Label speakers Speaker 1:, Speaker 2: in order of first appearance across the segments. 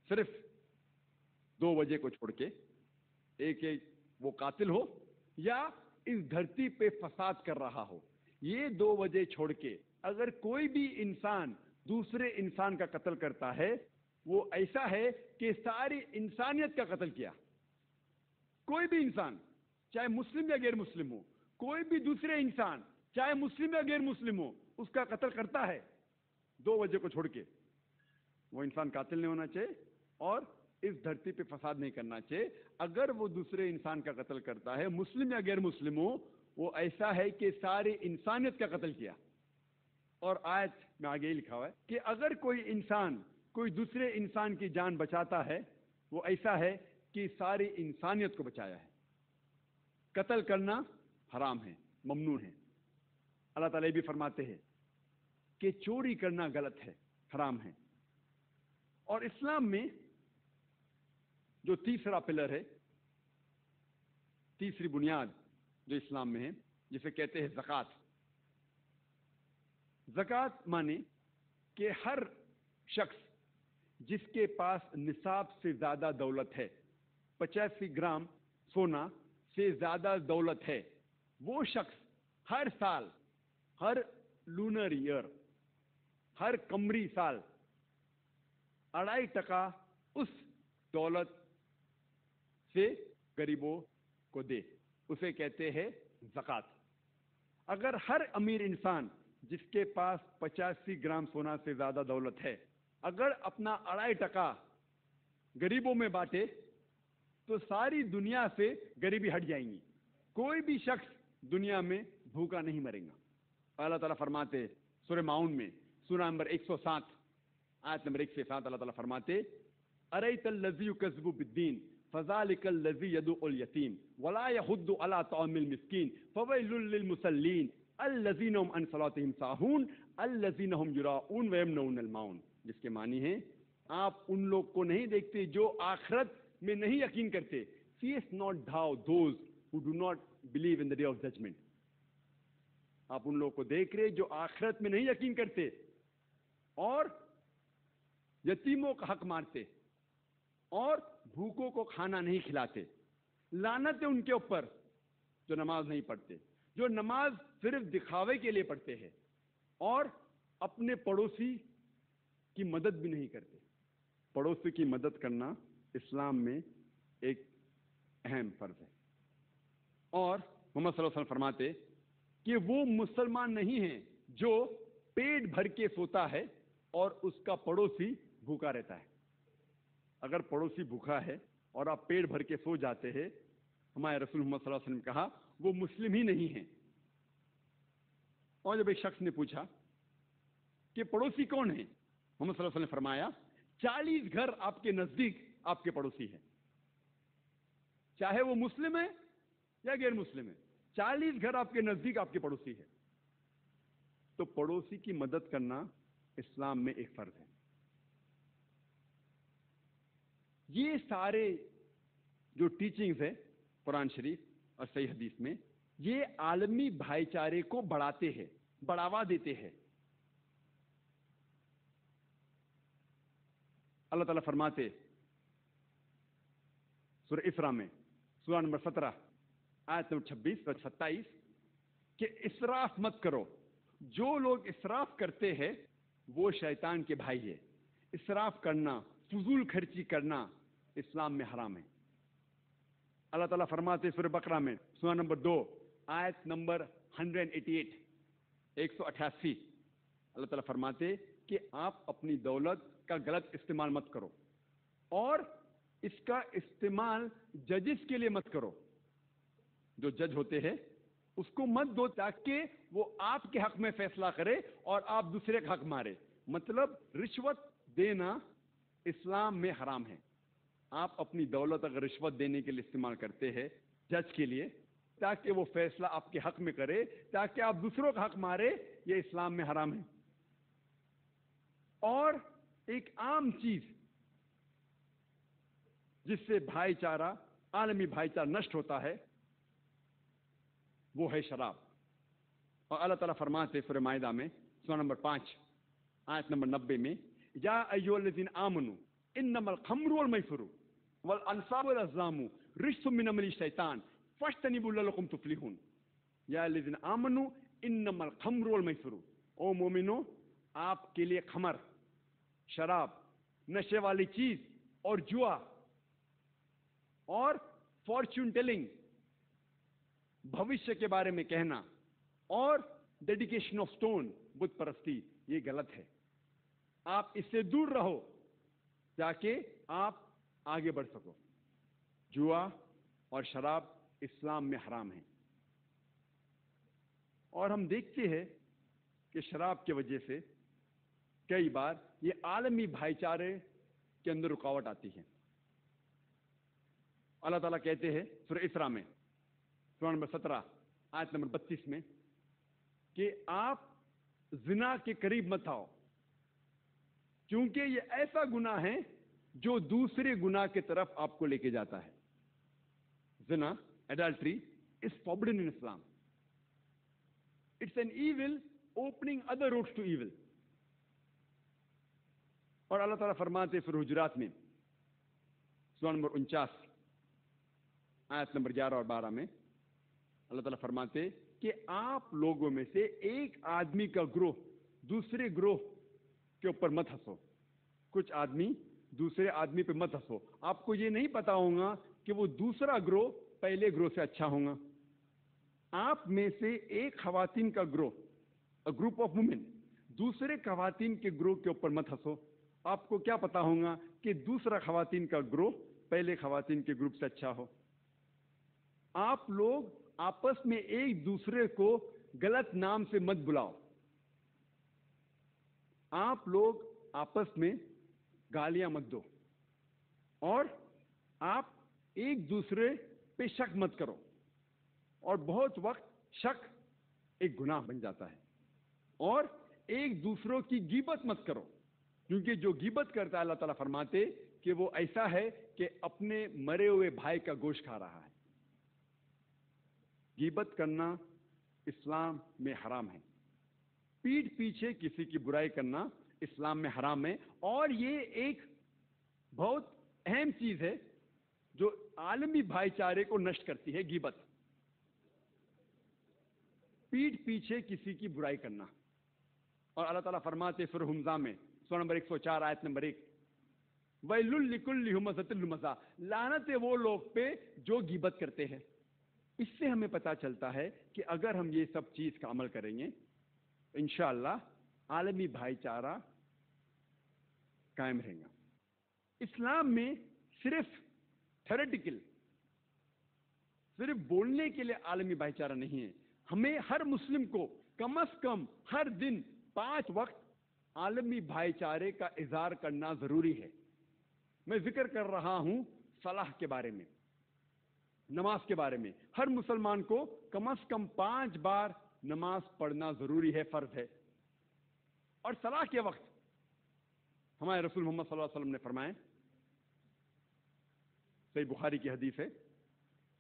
Speaker 1: صرف 2 وجہ کو چھوڑ کے، ایک وہ قاتل ہو یا اس دھرتی پہ فساد کر رہا ہو، یہ 2 وجہ چھوڑ کے اگر کوئی بھی انسان دوسرے انسان کا قتل کرتا ہے، وہ ایسا ہے کہ ساری انسانیت کا قتل کیا. کوئی بھی انسان چاہے مسلم یا غیر مسلم ہو، کوئی بھی دوسرے انسان چاہے مسلم یا غیر مسلم ہو، اس کا قتل کرتا ہے 2 وجہ کو چھوڑ کے. وہ انسان قاتل نہیں ہونا چاہیے اور اس دھرتی پہ فساد نہیں کرنا چاہیے. اگر وہ دوسرے انسان کا قتل کرتا ہے، مسلم یا غیر مسلم ہو، وہ ایسا ہے کہ ساری انسانیت کا قتل کیا. اور آیت میں آگے ہی لکھا ہوا ہے کہ اگر کوئی انسان کوئی دوسرے انسان کی جان بچاتا ہے، وہ ایسا ہے کہ ساری انسانیت کو بچایا ہے. قتل کرنا حرام ہے، ممنوع ہے. اللہ تعالیٰ بھی فرماتے ہیں کہ چوری کرنا غلط ہے، حرام ہے. اور اسلام میں جو تیسرا پلر ہے، تیسری بنیاد جو اسلام میں ہے، جسے کہتے ہیں زکوٰۃ. زکوٰۃ مانے کہ ہر شخص جس کے پاس نصاب سے زیادہ دولت ہے، 85 گرام سونا سے زیادہ دولت ہے، وہ شخص ہر سال، ہر لونر ایئر، ہر قمری سال 2.5% اس دولت سے غریبوں کو دے. اسے کہتے ہیں زکوٰۃ. اگر ہر امیر انسان جس کے پاس 85 گرام سونا سے زیادہ دولت ہے، اگر اپنا 2.5% غریبوں میں بانٹے تو ساری دنیا سے غریبی ہٹ جائیں گی. کوئی بھی شخص دنیا میں بھوکا نہیں مرے گا. اللہ تعالیٰ فرماتے سورہ ماؤن میں، سورہ نمبر 107 آیت نمبر 1 سے 7، اللہ تعالیٰ فرماتے اَرَيْتَ الَّذِي يُكَذِّبُ بِالدِّينِ فَذَلِكَ الَّذِي يَدُعُّ الْيَتِيمَ وَلَا يَحُضُّ عَلَىٰ طَعَامِ الْمِسْكِينِ فَوَيْلٌ لِّلْمُصَلِّينَ الَّذِينَ هُمْ عَنْ صَلَاتِهِمْ سَاهُونَ الَّذِينَ هُمْ يُرَاءُونَ وَيَمْنَعُونَ الْمَاعُونَ. جس کے معنی ہے آپ ان لوگ کو نہیں دیکھتے جو آخرت میں نہیں یقین کرتے. Seest not thou those who do not believe in the day of judgment. آپ ان لوگوں کو دیکھ رہے جو آخرت میں نہیں یقین کرتے اور یتیموں کا حق مارتے اور بھوکوں کو کھانا نہیں کھلاتے. لعنت ہے ان کے اوپر جو نماز نہیں پڑھتے، جو نماز صرف دکھاوے کے لیے پڑھتے ہیں اور اپنے پڑوسی کی مدد بھی نہیں کرتے. پڑوسی کی مدد کرنا اسلام میں ایک اہم فرض ہے. اور محمد صلی اللہ علیہ وسلم فرماتے کہ وہ مسلمان نہیں ہیں جو پیٹ بھر کے سوتا ہے اور اس کا پڑوسی بھوکا رہتا ہے. اگر پڑوسی بھوکا ہے اور آپ پیٹ بھر کے سو جاتے ہیں، ہمارے رسول محمد صلی اللہ علیہ وسلم نے کہا وہ مسلم ہی نہیں ہیں. اور جب ایک شخص نے پوچھا کہ پڑوسی کون ہیں، محمد صلی اللہ علیہ وسلم نے فرمایا 40 گھر آپ کے نزدیک آپ کے پڑوسی ہیں، چاہے وہ مسلم ہے یا غیر مسلم ہے. 40 گھر آپ کے نزدیک آپ کے پڑوسی ہے. تو پڑوسی کی مدد کرنا اسلام میں ایک فرض ہے. یہ سارے جو ٹیچنگز ہے قرآن شریف اور صحیح حدیث میں، یہ عالمی بھائی چارے کو بڑھاتے ہیں، بڑھاوا دیتے ہیں. اللہ تعالیٰ فرماتے سورہ اسراء میں، سورہ نمبر 17 آیت نمبر 26 اور 27 کہ اسراف مت کرو. جو لوگ اسراف کرتے ہیں وہ شیطان کے بھائی ہے. اسراف کرنا، فضول خرچی کرنا اسلام میں حرام ہے. اللہ تعالیٰ فرماتے سورہ بقرہ میں، سورہ نمبر 2 آیت نمبر 188 188، اللہ تعالیٰ فرماتے کہ آپ اپنی دولت کا غلط استعمال مت کرو اور اس کا استعمال ججز کے لیے مت کرو. جو جج ہوتے ہیں اس کو مت دو تاکہ وہ آپ کے حق میں فیصلہ کرے اور آپ دوسرے کا حق مارے. مطلب رشوت دینا اسلام میں حرام ہے. آپ اپنی دولت اگر رشوت دینے کے لیے استعمال کرتے ہیں جج کے لیے تاکہ وہ فیصلہ آپ کے حق میں کرے، تاکہ آپ دوسروں کا حق مارے، یہ اسلام میں حرام ہے. اور ایک عام چیز جس سے بھائی چارہ، عالمی بھائی چارہ نشٹ ہوتا ہے وہ ہے شراب. اور اللہ تعالیٰ فرماتے سورہ مائدہ میں، سورہ نمبر 5 آیت نمبر 90 میں، یا ایھا الذین آمنوا انما الخمر والمیسر والانصاب والازلام رجس من عمل الشیطان فاجتنبوه لعلکم تفلحون. یا الذین آمنوا انما الخمر والمیسر، او مومنو آپ کے لیے خمر، شراب، نشے والی چیز اور جوا اور فارچون ٹیلنگ، بھوشیہ کے بارے میں کہنا، اور ڈیڈیکیشن آف سٹون، بت پرستی، یہ غلط ہے. آپ اس سے دور رہو تاکہ آپ آگے بڑھ سکو. جوا اور شراب اسلام میں حرام ہیں، اور ہم دیکھتے ہیں کہ شراب کی وجہ سے کئی بار یہ عالمی بھائی چارے کے اندر رکاوٹ آتی ہے. اللہ تعالیٰ کہتے ہیں سورہ اسراء میں، سورہ نمبر 17 آیت نمبر 32 میں، کہ آپ زنا کے قریب مت آؤ، کیونکہ یہ ایسا گناہ ہے جو دوسرے گناہ کی طرف آپ کو لے کے جاتا ہے. زنا، adultery is forbidden in Islam. It's an evil opening other roads to evil. اور اللہ تعالیٰ فرماتے سورہ حجرات میں، سورہ نمبر 49 آیت نمبر 11 اور 12 میں، اللہ تعالیٰ فرماتے کہ آپ لوگوں میں سے ایک آدمی کا گروہ دوسرے گروہ کے اوپر مت ہنسو. کچھ آدمی دوسرے آدمی پہ مت ہنسو. آپ کو یہ نہیں پتا ہوگا کہ وہ دوسرا گروہ پہلے گروہ سے اچھا ہوگا. آپ میں سے ایک خواتین کا گروہ، گروپ آف وومن، دوسرے خواتین کے گروہ کے اوپر مت ہنسو. آپ کو کیا پتا ہوگا کہ دوسرا خواتین کا گروہ پہلے خواتین کے گروپ سے اچھا ہو. آپ لوگ آپس میں ایک دوسرے کو غلط نام سے مت بلاؤ. آپ لوگ آپس میں گالیاں مت دو، اور آپ ایک دوسرے پہ شک مت کرو. اور بہت وقت شک ایک گناہ بن جاتا ہے. اور ایک دوسروں کی غیبت مت کرو، کیونکہ جو غیبت کرتا ہے اللہ تعالیٰ فرماتے کہ وہ ایسا ہے کہ اپنے مرے ہوئے بھائی کا گوشت کھا رہا ہے. غیبت کرنا اسلام میں حرام ہے. پیٹھ پیچھے کسی کی برائی کرنا اسلام میں حرام ہے. اور یہ ایک بہت اہم چیز ہے جو عالمی بھائی چارے کو نشٹ کرتی ہے، غیبت. پیٹھ پیچھے کسی کی برائی کرنا. اور اللہ تعالیٰ فرماتے سورہ حمزہ میں، سورہ نمبر 104 آیت نمبر 1، وَيْلٌ لِكُلِّ هُمَزَةٍ لُمَزَةٍ، لعنت ہے وہ لوگ پہ جو غیبت کرتے ہیں. اس سے ہمیں پتہ چلتا ہے کہ اگر ہم یہ سب چیز کا عمل کریں گے انشاءاللہ عالمی بھائی چارہ قائم رہے گا. اسلام میں صرف تھیوریٹیکل، صرف بولنے کے لیے عالمی بھائی چارہ نہیں ہے. ہمیں ہر مسلم کو کم از کم ہر دن 5 وقت عالمی بھائی چارے کا اظہار کرنا ضروری ہے. میں ذکر کر رہا ہوں صلاح کے بارے میں، نماز کے بارے میں. ہر مسلمان کو کم از کم 5 بار نماز پڑھنا ضروری ہے، فرض ہے. اور صلاح کے وقت ہمارے رسول محمد صلی اللہ علیہ وسلم نے فرمائے، صحیح بخاری کی حدیث ہے،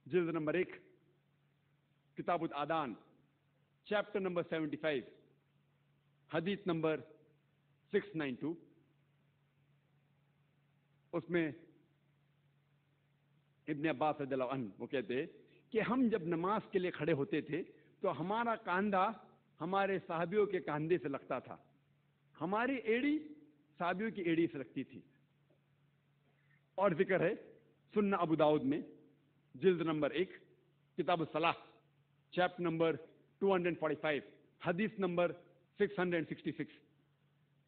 Speaker 1: جلد نمبر 1 کتاب الادان، چیپٹر نمبر 75، حدیث نمبر 692. اس میں ابن عباس رضی اللہ عنہ وہ کہتے ہیں کہ ہم جب نماز کے لیے کھڑے ہوتے تھے تو ہمارا کاندھا ہمارے صحابیوں کے کاندھے سے لگتا تھا، ہماری ایڑی صحابیوں کی ایڑی سے لگتی تھی. اور ذکر ہے سنن ابو داؤد میں، جلد نمبر 1 کتاب الصلاح، چیپٹر نمبر 245، حدیث نمبر 666.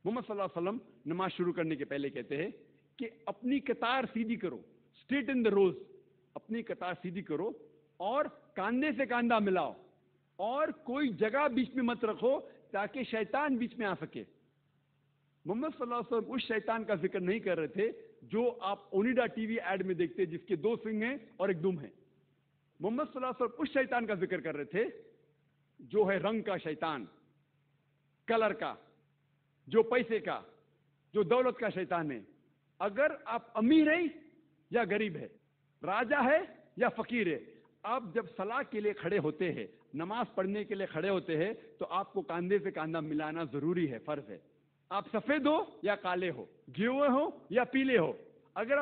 Speaker 1: محمد صلی اللہ علیہ وسلم نماز شروع کرنے کے پہلے کہتے ہیں کہ اپنی قطار سیدھی کرو، اسٹریٹ ان دا روز، اپنی قطار سیدھی کرو اور کاندھے سے کاندھا ملاؤ، اور کوئی جگہ بیچ میں مت رکھو تاکہ شیطان بیچ میں آ سکے. محمد صلی اللہ علیہ وسلم اس شیطان کا ذکر نہیں کر رہے تھے جو آپ اونیڈا ٹی وی ایڈ میں دیکھتے جس کے 2 سنگ ہیں اور ایک دم ہے. محمد صلی اللہ علیہ وسلم اس شیطان کا ذکر کر رہے تھے جو ہے رنگ کا شیطان، کلر کا، جو پیسے کا، جو دولت کا شیطان ہے. اگر آپ امیر ہیں یا غریب ہے، راجا ہے یا فقیر ہے، آپ جب صلاح کے لیے کھڑے ہوتے ہیں، نماز پڑھنے کے لیے کھڑے ہوتے ہیں، تو آپ کو کاندھے سے کاندھا ملانا ضروری ہے، فرض ہے. آپ سفید ہو یا کالے ہو، گھیوے ہو یا پیلے ہو، اگر